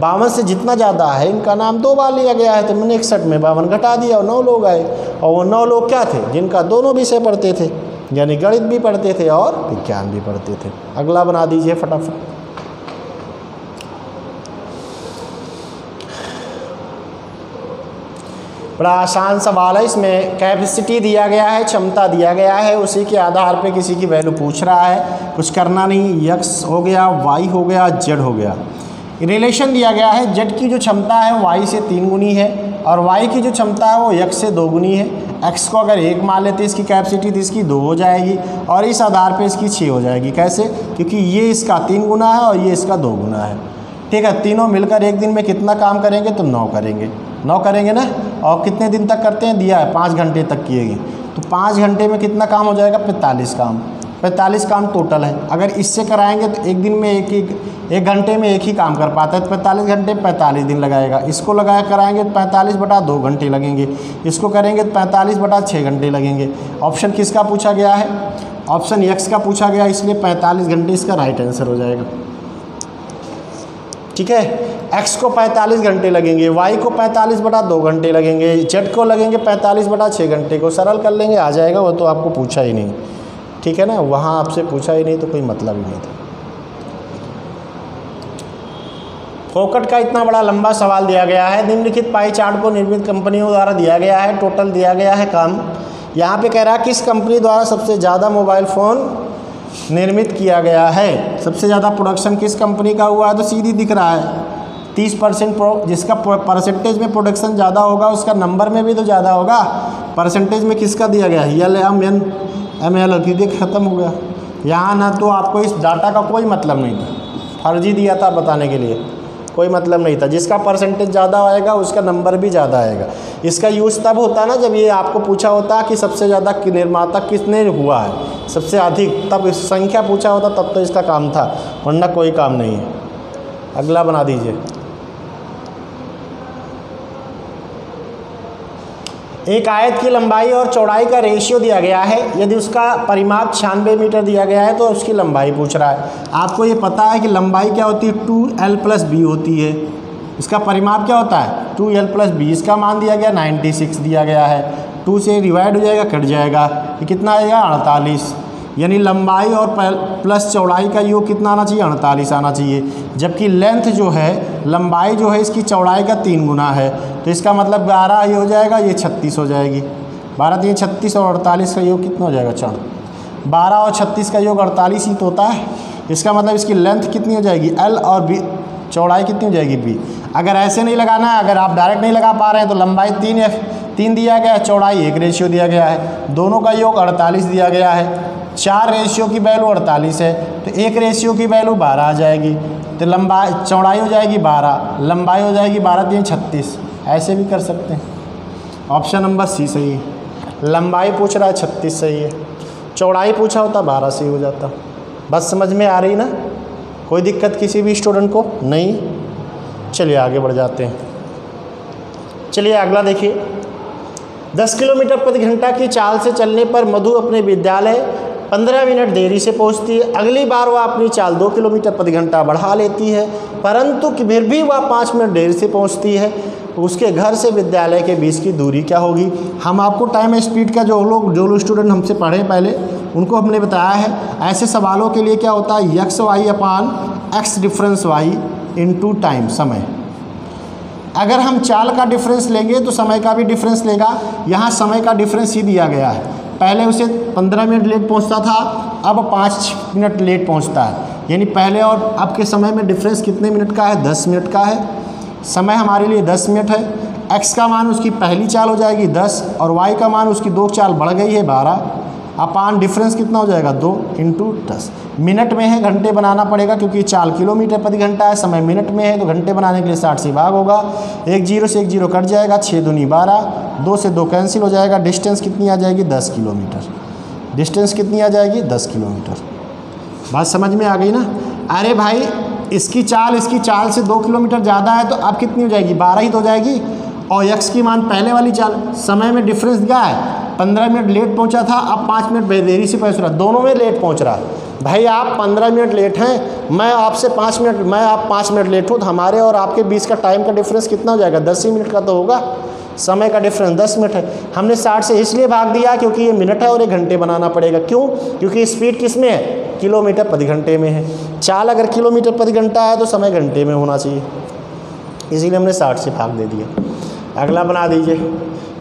52 से जितना ज़्यादा है, इनका नाम 2 बार लिया गया है। तो मैंने 61 में 52 घटा दिया और 9 लोग आए, और वो 9 लोग क्या थे? जिनका दोनों विषय पढ़ते थे, यानी गणित भी पढ़ते थे और विज्ञान भी पढ़ते थे। अगला बना दीजिए फटाफट। बड़ा आसान सवाल है, इसमें कैपेसिटी दिया गया है, क्षमता दिया गया है, उसी के आधार पे किसी की वैल्यू पूछ रहा है। कुछ करना नहीं, x हो गया, y हो गया, z हो गया। रिलेशन दिया गया है, z की जो क्षमता है y से 3 गुनी है, और y की जो क्षमता है वो x से 2 गुनी है। x को अगर 1 मान लेते इसकी कैपेसिटी, तो इसकी 2 हो जाएगी, और इस आधार पे इसकी 6 हो जाएगी। कैसे? क्योंकि ये इसका 3 गुना है और ये इसका 2 गुना है। ठीक है, तीनों मिलकर एक दिन में कितना काम करेंगे, तो 9 करेंगे, 9 करेंगे ना। और कितने दिन तक करते हैं, दिया है 5 घंटे तक किएंगे, तो 5 घंटे में कितना काम हो जाएगा, 45 काम। 45 काम टोटल है। अगर इससे कराएंगे तो एक दिन में एक घंटे में एक ही काम कर पाता है, तो 45 घंटे 45 दिन लगाएगा। इसको लगाया कराएंगे तो 45/2 घंटे लगेंगे, इसको करेंगे तो 45/6 घंटे लगेंगे। ऑप्शन किसका पूछा गया है, ऑप्शन एक्स का पूछा गया, इसलिए 45 घंटे इसका राइट आंसर हो जाएगा। ठीक है, एक्स को 45 घंटे लगेंगे, वाई को 45/2 घंटे लगेंगे, जेड को लगेंगे 45/6 घंटे। को सरल कर लेंगे, आ जाएगा। वो तो आपको पूछा ही नहीं, ठीक है ना, वहाँ आपसे पूछा ही नहीं तो कोई मतलब ही नहीं था। फोकट का इतना बड़ा लंबा सवाल दिया गया है। निम्नलिखित पाई चार्ट को निर्मित कंपनियों द्वारा दिया गया है, टोटल दिया गया है काम। यहाँ पे कह रहा है किस कंपनी द्वारा सबसे ज़्यादा मोबाइल फ़ोन निर्मित किया गया है, सबसे ज़्यादा प्रोडक्शन किस कंपनी का हुआ है, तो सीधी दिख रहा है 30%। जिसका परसेंटेज में प्रोडक्शन ज़्यादा होगा उसका नंबर में भी तो ज़्यादा होगा। परसेंटेज में किसका दिया गया है, LMNML की, देख खत्म हो गया। यहाँ ना तो आपको इस डाटा का कोई मतलब नहीं था, फर्जी दिया था बताने के लिए, कोई मतलब नहीं था। जिसका परसेंटेज ज़्यादा आएगा उसका नंबर भी ज़्यादा आएगा। इसका यूज़ तब होता है ना जब ये आपको पूछा होता कि सबसे ज़्यादा निर्माता किसने हुआ है, सबसे अधिक, तब इस संख्या पूछा होता तब तो इसका काम था, वरना कोई काम नहीं है। अगला बना दीजिए। एक आयत की लंबाई और चौड़ाई का रेशियो दिया गया है। यदि उसका परिमाप 96 मीटर दिया गया है तो उसकी लंबाई पूछ रहा है। आपको ये पता है कि लंबाई क्या होती है, 2l+b होती है। इसका परिमाप क्या होता है, 2l+b। इसका मान दिया गया 96 दिया गया है। 2 से डिवाइड हो जाएगा, कट जाएगा, ये कितना आएगा 48। यानी लंबाई और प्लस चौड़ाई का योग कितना आना चाहिए, 48 आना चाहिए। जबकि लेंथ जो है, लंबाई जो है इसकी चौड़ाई का 3 गुना है, तो इसका मतलब 12 ये हो जाएगा, ये 36 हो जाएगी। 12 3 36 और 48 का योग कितना हो जाएगा, 4। 12 और 36 का योग 48 ही तो होता है। इसका मतलब इसकी लेंथ कितनी हो जाएगी, L, और B चौड़ाई कितनी हो जाएगी, B। अगर ऐसे नहीं लगाना है, अगर आप डायरेक्ट नहीं लगा पा रहे हैं तो लंबाई 3 दिया गया है, चौड़ाई 1 रेशियो दिया गया है, दोनों का योग 48 दिया गया है। 4 रेशियो की वैल्यू 48 है, तो 1 रेशियो की वैल्यू 12 आ जाएगी। तो लंबाई चौड़ाई हो जाएगी 12, लंबाई हो जाएगी 12 3 36। ऐसे भी कर सकते हैं। ऑप्शन नंबर सी सही है। लंबाई पूछ रहा है 36 सही है, चौड़ाई पूछा होता 12 सही हो जाता। बस समझ में आ रही ना, कोई दिक्कत किसी भी स्टूडेंट को नहीं। चलिए आगे बढ़ जाते हैं। चलिए अगला देखिए। 10 किलोमीटर प्रति घंटा की चाल से चलने पर मधु अपने विद्यालय 15 मिनट देरी से पहुंचती है। अगली बार वह अपनी चाल 2 किलोमीटर प्रति घंटा बढ़ा लेती है, परंतु फिर भी वह 5 मिनट देरी से पहुंचती है। उसके घर से विद्यालय के बीच की दूरी क्या होगी। हम आपको टाइम स्पीड का जो लोग स्टूडेंट हमसे पढ़े पहले, उनको हमने बताया है। ऐसे सवालों के लिए क्या होता है, x/y/x difference y into time, समय। अगर हम चाल का डिफरेंस लेंगे तो समय का भी डिफरेंस लेगा। यहाँ समय का डिफरेंस ही दिया गया है। पहले उसे 15 मिनट लेट पहुँचता था, अब 5 मिनट लेट पहुँचता है। यानी पहले और अब के समय में डिफरेंस कितने मिनट का है, 10 मिनट का है। समय हमारे लिए 10 मिनट है। x का मान उसकी पहली चाल हो जाएगी 10, और y का मान उसकी 2 चाल बढ़ गई है 12। अपान डिफरेंस कितना हो जाएगा, 2 इंटू 10। मिनट में है, घंटे बनाना पड़ेगा क्योंकि चाल किलोमीटर प्रति घंटा है, समय मिनट में है, तो घंटे बनाने के लिए 60 से भाग होगा। 1 0 से 1 0 कट जाएगा, 6 दूनी 12, 2 से 2 कैंसिल हो जाएगा। डिस्टेंस कितनी आ जाएगी, 10 किलोमीटर। डिस्टेंस कितनी आ जाएगी, 10 किलोमीटर। बात समझ में आ गई ना। अरे भाई इसकी चाल से 2 किलोमीटर ज़्यादा है, तो अब कितनी हो जाएगी, 12 ही तो हो जाएगी। और x की मान पहले वाली चाल, समय में डिफरेंस क्या है, 15 मिनट लेट पहुंचा था, अब 5 मिनट देरी से पहुंच रहा, दोनों में लेट पहुंच रहा है। भाई आप 15 मिनट लेट हैं, मैं आप 5 मिनट लेट हूँ, तो हमारे और आपके बीच का टाइम का डिफरेंस कितना हो जाएगा, 10 ही मिनट का तो होगा। समय का डिफरेंस 10 मिनट है। हमने 60 से इसलिए भाग दिया क्योंकि ये मिनट है और 1 घंटे बनाना पड़ेगा। क्यों, क्योंकि स्पीड किस में है, किलोमीटर प्रति घंटे में है। चाल अगर किलोमीटर प्रति घंटा है तो समय घंटे में होना चाहिए, इसीलिए हमने 60 से भाग दे दिया। अगला बना दीजिए।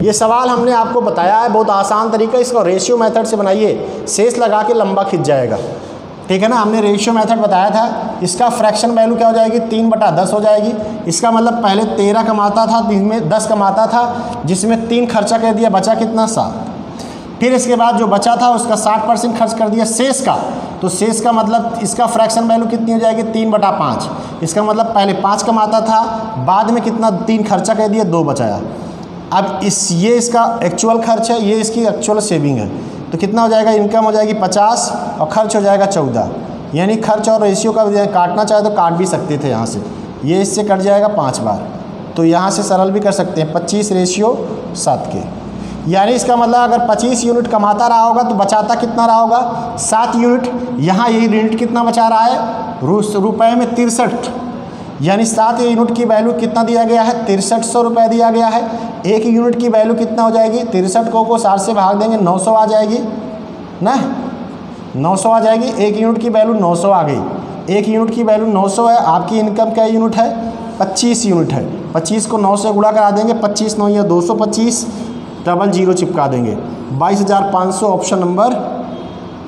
ये सवाल हमने आपको बताया है, बहुत आसान तरीका, इसको रेशियो मेथड से बनाइए, शेष लगा के लंबा खिंच जाएगा। ठीक है ना, हमने रेशियो मेथड बताया था। इसका फ्रैक्शन वैल्यू क्या हो जाएगी, 3/10 हो जाएगी। इसका मतलब पहले 13 कमाता था, जिसमें 10 कमाता था, जिसमें 3 खर्चा कर दिया, बचा कितना, 7। फिर इसके बाद जो बचा था उसका 60% खर्च कर दिया शेष का, तो शेष का मतलब इसका फ्रैक्शन वैल्यू कितनी हो जाएगी 3/5। इसका मतलब पहले 5 कमाता था, बाद में कितना 3 खर्चा कर दिया, 2 बचाया। अब ये इसका एक्चुअल खर्च है, ये इसकी एक्चुअल सेविंग है, तो कितना हो जाएगा, इनकम हो जाएगी 50 और खर्च हो जाएगा 14। यानी खर्च और रेशियो का काटना चाहे तो काट भी सकते थे यहाँ से, ये इससे कट जाएगा 5 बार, तो यहाँ से सरल भी कर सकते हैं 25:7 के। यानी इसका मतलब अगर 25 यूनिट कमाता रहा होगा तो बचाता कितना रहा होगा 7 यूनिट। यहाँ ये यूनिट कितना बचा रहा है रुपए में 63, यानी 7 यूनिट की वैल्यू कितना दिया गया है 6300 रुपये दिया गया है। 1 यूनिट की वैल्यू कितना हो जाएगी 63 को 60 से भाग देंगे 900 आ जाएगी ना, 900 आ जाएगी। 1 यूनिट की वैल्यू 900 आ गई, 1 यूनिट की वैल्यू 900 है। आपकी इनकम क्या यूनिट है 25 यूनिट है। 25 को 9 से गुणा करा देंगे, 25 9 या 225, डबल 0 चिपका देंगे, 22,500 ऑप्शन नंबर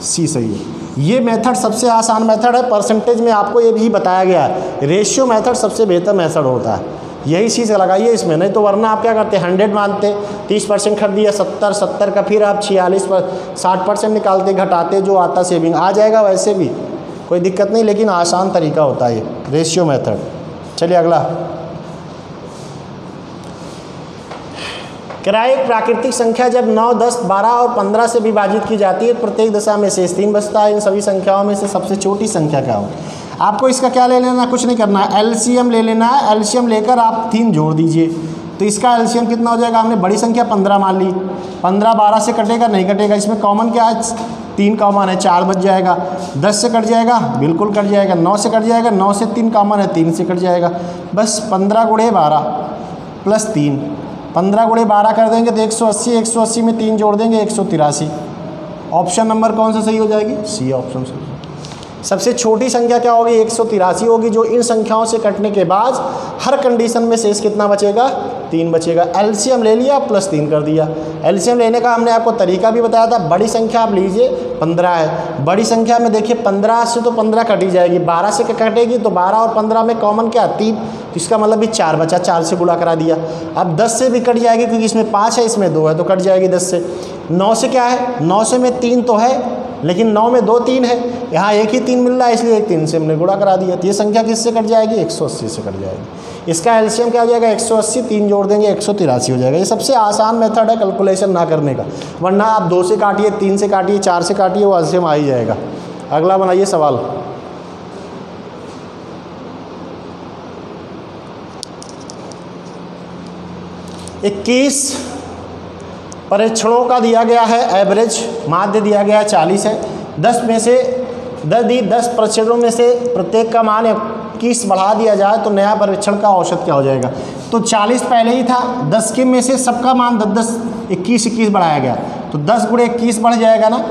सी सही है। ये मेथड सबसे आसान मेथड है, परसेंटेज में आपको ये भी बताया गया है। रेशियो मेथड सबसे बेहतर मेथड होता है, यही चीज़ लगाइए इसमें, नहीं तो वरना आप क्या करते 100 मानते, 30% खर्च दिया 70 का, फिर आप 46 पर 60% निकालते घटाते, जो आता सेविंग आ जाएगा, वैसे भी कोई दिक्कत नहीं, लेकिन आसान तरीका होता है ये रेशियो मेथड। चलिए अगला, किराए एक प्राकृतिक संख्या जब 9, 10, 12 और 15 से विभाजित की जाती है, प्रत्येक दशा में शेष 3 बचता है। इन सभी संख्याओं में से सबसे छोटी संख्या क्या होगी। आपको इसका क्या ले लेना, कुछ नहीं करना है, एलसीएम ले लेना है। एलसीएम लेकर आप 3 जोड़ दीजिए, तो इसका एलसीएम कितना हो जाएगा। हमने बड़ी संख्या 15 मान ली, 15 12 से कटेगा नहीं कटेगा, इसमें कॉमन क्या है 3 कॉमन है, 4 बच जाएगा। 10 से कट जाएगा, बिल्कुल कट जाएगा। 9 से कट जाएगा, 9 से 3 कॉमन है, 3 से कट जाएगा। बस 15 × 12 + 3, 15 × 12 कर देंगे तो 180, 180 में 3 जोड़ देंगे 183। ऑप्शन नंबर कौन सा सही हो जाएगी, सी ऑप्शन सही। सबसे छोटी संख्या क्या होगी 183 होगी, जो इन संख्याओं से कटने के बाद हर कंडीशन में शेष कितना बचेगा 3 बचेगा। एलसीएम ले लिया +3 कर दिया। एलसीएम लेने का हमने आपको तरीका भी बताया था। बड़ी संख्या आप लीजिए 15 है, बड़ी संख्या में देखिए 15 से तो 15 कटी जाएगी, 12 से कटेगी तो 12 और 15 में कॉमन क्या 3, तो इसका मतलब भी 4 बचा, 4 से गुणा करा दिया। अब 10 से भी कट जाएगी क्योंकि इसमें 5 है इसमें 2 है, तो कट जाएगी 10 से। 9 से क्या है, 9 से में 3 तो है लेकिन 9 में 2 3 है, यहाँ एक ही 3 मिल रहा है इसलिए 3 से हमने गुणा करा दिया। तो ये संख्या किससे कट जाएगी 180 से कट जाएगी। इसका एलसीएम क्या हो जाएगा 180, 3 जोड़ देंगे 183 हो जाएगा। ये सबसे आसान मेथड है कैलकुलेशन ना करने का, वरना आप 2 से काटिए, 3 से काटिए, 4 से काटिए, वो एलसीएम आ ही जाएगा। अगला बनाइए सवाल। इक्कीस परीक्षणों का दिया गया है एवरेज, माध्य दिया गया है 40 है। 10 परीक्षणों में से प्रत्येक का मान 21 बढ़ा दिया जाए तो नया परीक्षण का औसत क्या हो जाएगा। तो 40 पहले ही था, 10 के में से सबका मान 10 21 बढ़ाया गया, तो 10 × 21 बढ़ जाएगा ना,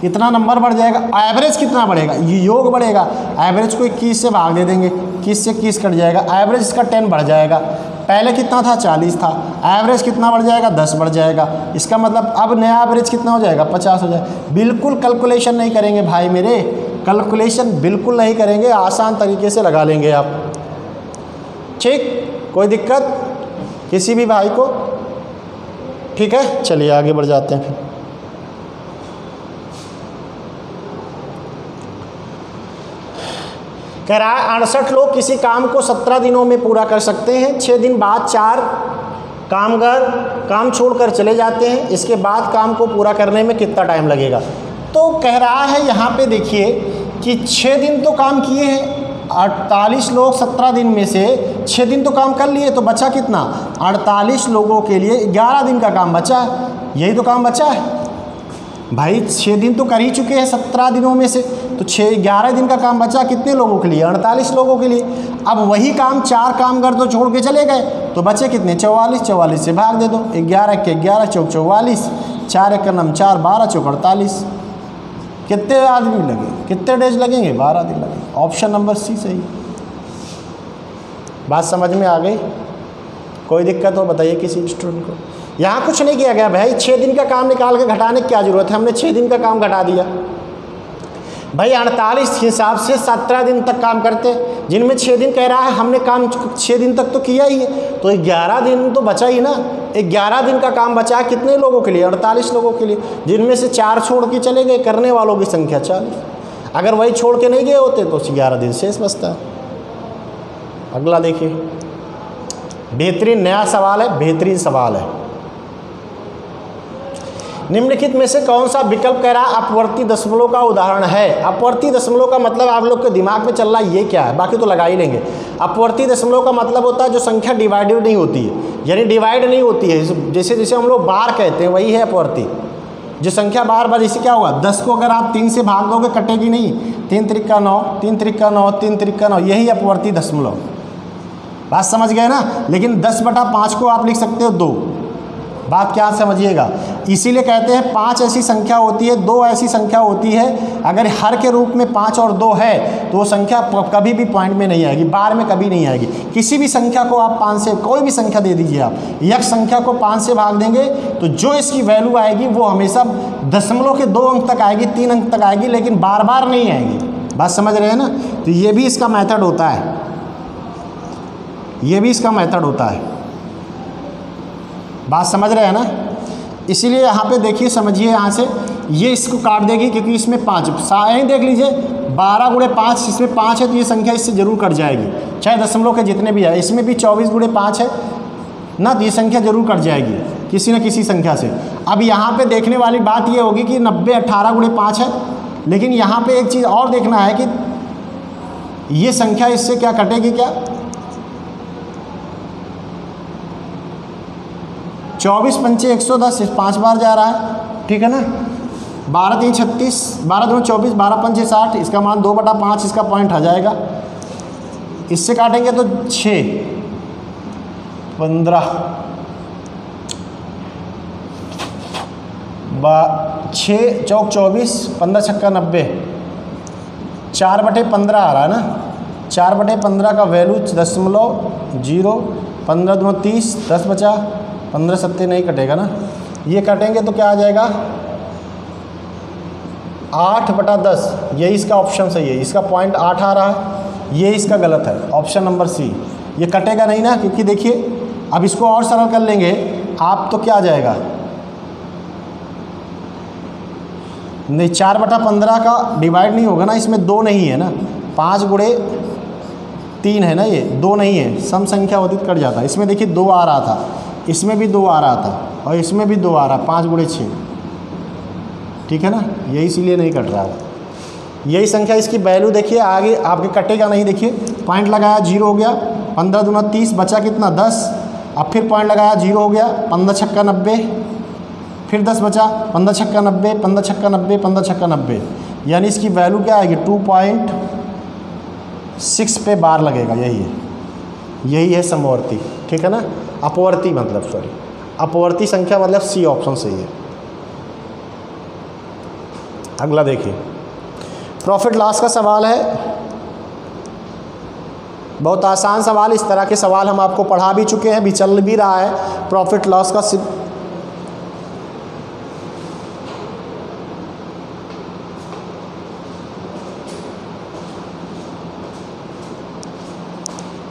इतना नंबर बढ़ जाएगा। एवरेज कितना बढ़ेगा, ये योग बढ़ेगा। एवरेज को 21 से भाग दे देंगे, 21 से 21 कट जाएगा, एवरेज इसका 10 बढ़ जाएगा। पहले कितना था 40 था, एवरेज कितना बढ़ जाएगा 10 बढ़ जाएगा। इसका मतलब अब नया एवरेज कितना हो जाएगा 50 हो जाएगा। बिल्कुल कैलकुलेशन नहीं करेंगे भाई मेरे, कैलकुलेशन बिल्कुल नहीं करेंगे, आसान तरीके से लगा लेंगे आप। ठीक, कोई दिक्कत किसी भी भाई को, ठीक है। चलिए आगे बढ़ जाते हैं फिर। कह रहा है 68 लोग किसी काम को 17 दिनों में पूरा कर सकते हैं। 6 दिन बाद 4 कामगार काम छोड़कर चले जाते हैं। इसके बाद काम को पूरा करने में कितना टाइम लगेगा। तो कह रहा है यहाँ पे देखिए कि 6 दिन तो काम किए हैं, 48 लोग 17 दिन में से 6 दिन तो काम कर लिए, तो बचा कितना 48 लोगों के लिए 11 दिन का काम बचा है। यही तो काम बचा है भाई, 6 दिन तो कर ही चुके हैं 17 दिनों में से, तो 11 दिन का काम बचा कितने लोगों के लिए 48 लोगों के लिए। अब वही काम 4 कामगार तो छोड़ के चले गए, तो बचे कितने 44, 44 से भाग दे दो, 11 के 11 चौक 44, 4 एक नम 4, 12 चौक 48। कितने आदमी लगे, कितने डेज लगेंगे 12 दिन लगेंगे। ऑप्शन नंबर सी सही। बात समझ में आ गई, कोई दिक्कत हो बताइए किसी स्टूडेंट को। यहाँ कुछ नहीं किया गया भाई, 6 दिन का काम निकाल के घटाने की क्या जरूरत है, हमने 6 दिन का काम घटा दिया भाई। 48 हिसाब से 17 दिन तक काम करते, जिनमें 6 दिन कह रहा है हमने काम 6 दिन तक तो किया ही है, तो 11 दिन तो बचा ही ना। 11 दिन का काम बचा है कितने लोगों के लिए? 48 लोगों के लिए, जिनमें से 4 छोड़ के चले गए, करने वालों की संख्या 40। अगर वही छोड़ के नहीं गए होते तो 11 दिन शेष बचता है। अगला देखिए, बेहतरीन नया सवाल है, बेहतरीन सवाल है। निम्नलिखित में से कौन सा विकल्प कह रहा है अपवर्ती दशमलव का उदाहरण है? अपवर्ती दशमलव का मतलब आप लोग के दिमाग में चल रहा है ये क्या है, बाकी तो लगा ही लेंगे। अपवर्ती दशमलव का मतलब होता है जो संख्या डिवाइडेड नहीं होती है, यानी डिवाइड नहीं होती है। जैसे जैसे हम लोग बार कहते हैं वही है अपवर्ती। जो संख्या बार बार, जैसे क्या होगा, 10 को अगर आप 3 से भाग दोगे कटेगी नहीं। 3 त्रिका 9, 3 त्रिका 9, 3 त्रिका 9, यही अपवर्ती दशमलव। बात समझ गए ना? लेकिन 10/5 को आप लिख सकते हो 2। बात क्या समझिएगा, इसीलिए कहते हैं 5 ऐसी संख्या होती है, 2 ऐसी संख्या होती है, अगर हर के रूप में 5 और 2 है तो वो संख्या कभी भी पॉइंट में नहीं आएगी, बार में कभी नहीं आएगी। किसी भी संख्या को आप 5 से, कोई भी संख्या दे दीजिए आप, यक्ष संख्या को 5 से भाग देंगे तो जो इसकी वैल्यू आएगी वो हमेशा दशमलव के 2 अंक तक आएगी, 3 अंक तक आएगी, लेकिन बार बार नहीं आएगी। बात समझ रहे हैं ना? तो ये भी इसका मेथड होता है, ये भी इसका मेथड होता है। बात समझ रहे हैं ना? इसीलिए यहाँ पे देखिए, समझिए, यहाँ से ये इसको काट देगी क्योंकि इसमें 5 यहीं देख लीजिए, 12 गुणे 5, इसमें 5 है तो ये संख्या इससे जरूर कट जाएगी, चाहे दशमलव के जितने भी है। इसमें भी 24 गुणे 5 है ना, तो ये संख्या जरूर कट जाएगी किसी न किसी संख्या से। अब यहाँ पे देखने वाली बात ये होगी कि 90 18 गुणे 5 है, लेकिन यहाँ पे एक चीज़ और देखना है कि ये संख्या इससे क्या कटेगी, क्या 24 पंचे 110, 5 बार जा रहा है, ठीक है ना। 12 3 36, 12 2 24, 12 पंचे 60, इसका मान 2/5, इसका पॉइंट आ जाएगा। इससे काटेंगे तो 6 15, 6 चौक 24, 15 छक्का 90, 4/15 आ रहा है ना। 4/15 का वैल्यू 0.0, 15 2 30, 10 बचा, 15 सत्ते नहीं कटेगा ना, ये काटेंगे तो क्या आ जाएगा 8/10। यही इसका ऑप्शन सही है, इसका पॉइंट 8 आ रहा है, ये इसका गलत है, ऑप्शन नंबर सी। ये कटेगा नहीं ना, क्योंकि देखिए अब इसको और सरल कर लेंगे आप तो क्या आ जाएगा, नहीं 4/15 का डिवाइड नहीं होगा ना, इसमें 2 नहीं है ना, 5 गुणे 3 है ना, ये 2 नहीं है, सम संख्या होती तो कट जाता है। इसमें देखिए 2 आ रहा था, इसमें भी 2 आ रहा था, और इसमें भी 2 आ रहा है, 5 गुणे 6, ठीक है ना, यही इसीलिए नहीं कट रहा है। यही संख्या इसकी वैल्यू देखिए आगे आपके कटेगा नहीं, देखिए पॉइंट लगाया 0 हो गया, 15 दूना 30, बचा कितना 10, अब फिर पॉइंट लगाया 0 हो गया, 15 छक्का 90, फिर 10 बचा, 15 छक्का 90, 15 छक्का 90, 15 छक्का 90, यानी इसकी वैल्यू क्या आएगी 2.6 पे बार लगेगा। यही है समवर्ती, ठीक है ना, अपवर्ती मतलब सॉरी, अपवर्ती संख्या मतलब सी ऑप्शन सही है। अगला देखिए, प्रॉफिट लॉस का सवाल है, बहुत आसान सवाल। इस तरह के सवाल हम आपको पढ़ा भी चुके हैं, भी चल भी रहा है प्रॉफिट लॉस का।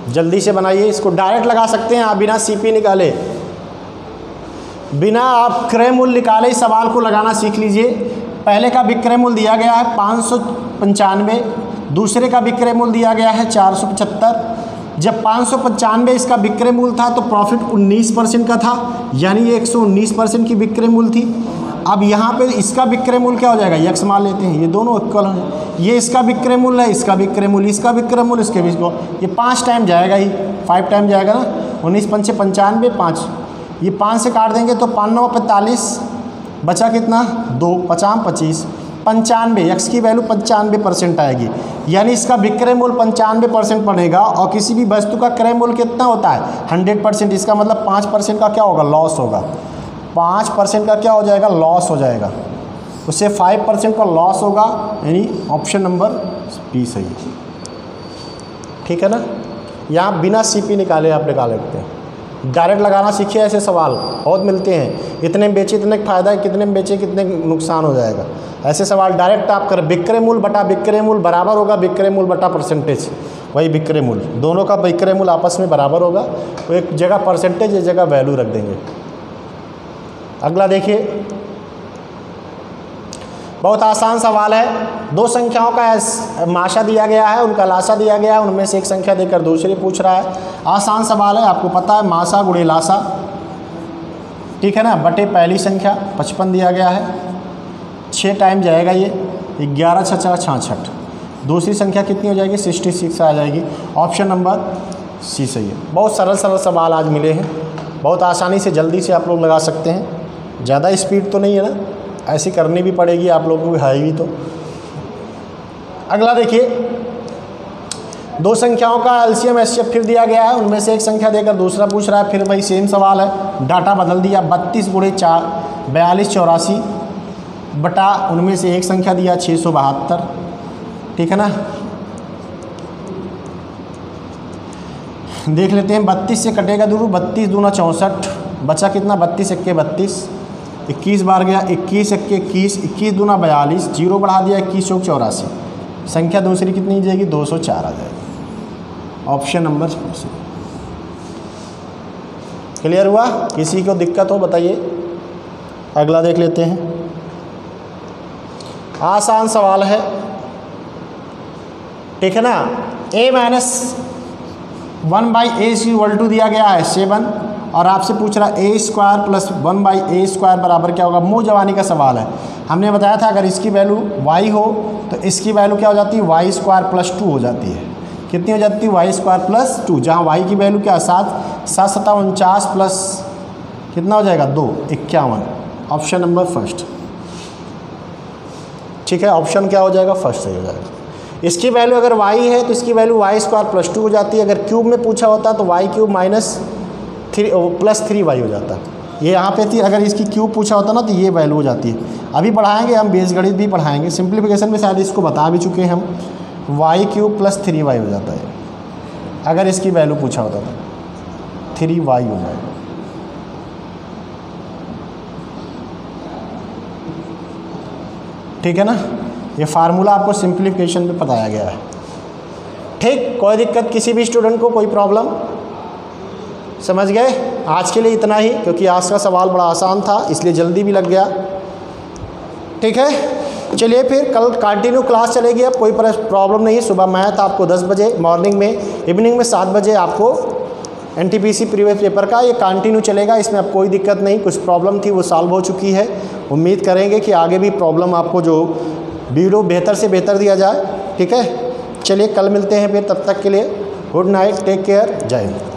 जल्दी से बनाइए, इसको डायरेक्ट लगा सकते हैं आप बिना सीपी निकाले, बिना आप क्रय मूल्य निकाले इस सवाल को लगाना सीख लीजिए। पहले का विक्रय मूल्य दिया गया है 595, दूसरे का विक्रय मूल्य दिया गया है 475। जब 595 इसका विक्रय मूल्य था तो प्रॉफिट 19% का था, यानी ये 119% की विक्रय मूल्य थी। अब यहाँ पे इसका विक्रय मूल्य क्या हो जाएगा, यक्स मान लेते हैं, ये दोनों इक्वल हैं, ये इसका विक्रय मूल्य है, इसका विक्रय मूल्य, इसका विक्रय मूल्य, इसके बीच को ये 5 टाइम जाएगा ही, 5 टाइम जाएगा ना, 19 पंचे 95, 5, ये 5 से काट देंगे तो 5 9 45, बचा कितना 2, 50 25, 95, यक्स की वैल्यू 95% आएगी, यानी इसका विक्रय मूल्य 95% पड़ेगा। और किसी भी वस्तु का क्रय मूल्य कितना होता है 100%, इसका मतलब 5% का क्या होगा, लॉस होगा, 5% का क्या हो जाएगा, लॉस हो जाएगा, उससे 5% का लॉस होगा, यानी ऑप्शन नंबर बी सही है, ठीक है ना। यहाँ बिना सीपी निकाले आप निकाल सकते हैं, डायरेक्ट लगाना सीखिए, ऐसे सवाल बहुत मिलते हैं, इतने में बेचे इतने फ़ायदा है, कितने में बेचे कितने नुकसान हो जाएगा, ऐसे सवाल डायरेक्ट आप कर। विक्रय मूल्य बटा विक्रय मूल्य बराबर होगा विक्रय मूल्य बटा परसेंटेज, वही विक्रय मूल्य, दोनों का विक्रय मूल्य आपस में बराबर होगा, तो एक जगह परसेंटेज एक जगह वैल्यू रख देंगे, अगला देखिए, बहुत आसान सवाल है। दो संख्याओं का माशा दिया गया है, उनका लासा दिया गया है, उनमें से एक संख्या देकर दूसरी पूछ रहा है। आसान सवाल है, आपको पता है माशा गुणे लासा, ठीक है ना, बटे पहली संख्या 55 दिया गया है, 6 टाइम जाएगा ये, 11 6 66। दूसरी संख्या कितनी हो जाएगी, 66 आ जाएगी। ऑप्शन नंबर सी सही है। बहुत सरल सरल सवाल आज मिले हैं, बहुत आसानी से जल्दी से आप लोग लगा सकते हैं। ज़्यादा स्पीड तो नहीं है ना, ऐसी करनी भी पड़ेगी आप लोगों को, है भी तो। अगला देखिए, दो संख्याओं का एलसीएम एचसीएफ फिर दिया गया है, उनमें से एक संख्या देकर दूसरा पूछ रहा है। फिर वही सेम सवाल है, डाटा बदल दिया, 32 गुणे 4 42 84 बटा उनमें से एक संख्या दिया 672, ठीक है ना। देख लेते हैं, 32 से कटेगा दूर, 32 दूना 64, बचा कितना, 32 एक्के 32, 21 बार गया, 21 एक्के 21, 21 दूना 42, जीरो बढ़ा दिया, 21 चौक 84, संख्या दूसरी कितनी जाएगी, 204 आ जाएगी। Option number C. क्लियर हुआ? किसी को दिक्कत हो बताइए। अगला देख लेते हैं, आसान सवाल है, ठीक है ना। a माइनस 1/a दिया गया है 7, और आपसे पूछ रहा है a² प्लस 1/a² बराबर क्या होगा। मुँह जवानी का सवाल है। हमने बताया था अगर इसकी वैल्यू y हो तो इसकी वैल्यू क्या हो जाती है, y² प्लस 2 हो जाती है। कितनी हो जाती है, y² प्लस 2, जहाँ y की वैल्यू क्या 7 7 7 49 प्लस कितना हो जाएगा 2 51। ऑप्शन नंबर फर्स्ट, ठीक है। ऑप्शन क्या हो जाएगा, फर्स्ट सही हो जाएगा। इसकी वैल्यू अगर y है तो इसकी वैल्यू y² प्लस 2 हो जाती है। अगर क्यूब में पूछा होता तो y³ माइनस 3 प्लस 3y हो जाता। ये यहाँ पे थी, अगर इसकी क्यूब पूछा होता ना तो ये वैल्यू हो जाती है। अभी पढ़ाएंगे हम, बीजगणित भी पढ़ाएंगे, सिंप्लीफिकेशन में शायद इसको बता भी चुके हैं हम। y³ प्लस 3y हो जाता है अगर इसकी वैल्यू पूछा होता तो 3y हो जाएगा। ठीक है ना, ये फार्मूला आपको सिंप्लीफिकेशन में बताया गया है। ठीक, कोई दिक्कत किसी भी स्टूडेंट को, कोई प्रॉब्लम? समझ गए? आज के लिए इतना ही, क्योंकि आज का सवाल बड़ा आसान था इसलिए जल्दी भी लग गया। ठीक है, चलिए फिर कल कंटिन्यू क्लास चलेगी। अब कोई प्रॉब्लम नहीं है। सुबह मैथ आपको 10 बजे मॉर्निंग में, इवनिंग में 7 बजे आपको एनटीपीसी प्रीवियस पेपर का ये कंटिन्यू चलेगा। इसमें अब कोई दिक्कत नहीं, कुछ प्रॉब्लम थी वो सॉल्व हो चुकी है। उम्मीद करेंगे कि आगे भी प्रॉब्लम आपको जो वीडियो बेहतर से बेहतर दिया जाए। ठीक है, चलिए कल मिलते हैं फिर, तब तक के लिए गुड नाइट, टेक केयर, जय हिंद।